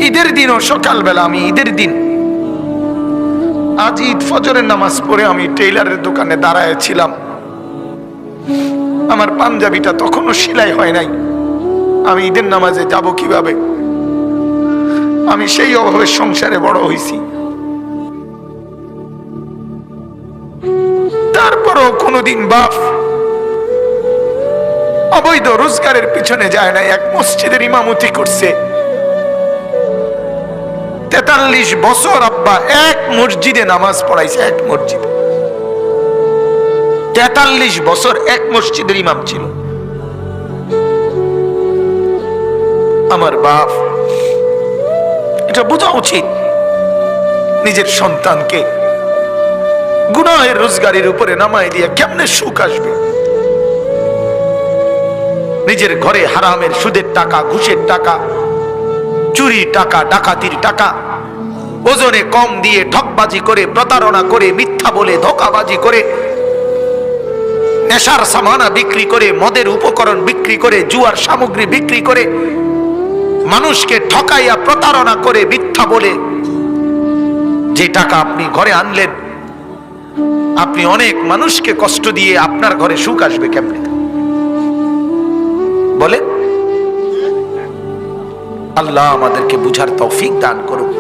ঈদের দিনও সকালবেলা, আমি ঈদের দিন আজ ঈদ ফজরের নামাজ পড়ে আমি টেইলারের দোকানে দাঁড়ায় ছিলাম। আমার পাঞ্জাবিটা তখনও সেলাই হয় নাই। আমি ঈদের নামাজে যাব কিভাবে? আমি সেই অভাবে সংসারে বড় হয়েছি। তারপরও কোনোদিন বাপ অবৈধ রোজগারের পিছনে যায় না। এক মসজিদের ইমামতি করছে 43 বছর। আব্বা এক মসজিদে নামাজ পড়াইছে, এক মসজিদে 43 বছর এক মসজিদের ইমাম ছিল। আমার বাপ এটা বোঝা উচিত, নিজের সন্তানকে গুনাহের রোজগারের উপরে নামায় দিয়ে কেমনে সুখ আসবে? নিজের ঘরে হারামের সুদের টাকা, ঘুষের টাকা, চুরির টাকা, ডাকাতির টাকা, ওজনে কম দিয়ে ঠকবাজি করে, প্রতারণা করে, মিথ্যা বলে, ধোঁকাবাজি করে, নেশার সামানা বিক্রি করে, মদের উপকরণ বিক্রি করে, জুয়ার সামগ্রী বিক্রি করে, মানুষকে ঠকাইয়া প্রতারণা করে, মিথ্যা বলে যে টাকা আপনি ঘরে আনলেন, আপনি অনেক মানুষকে কষ্ট দিয়ে আপনার ঘরে সুখ আসবে কেমনে বলে? আল্লাহ আমাদেরকে বুঝার তৌফিক দান করুন।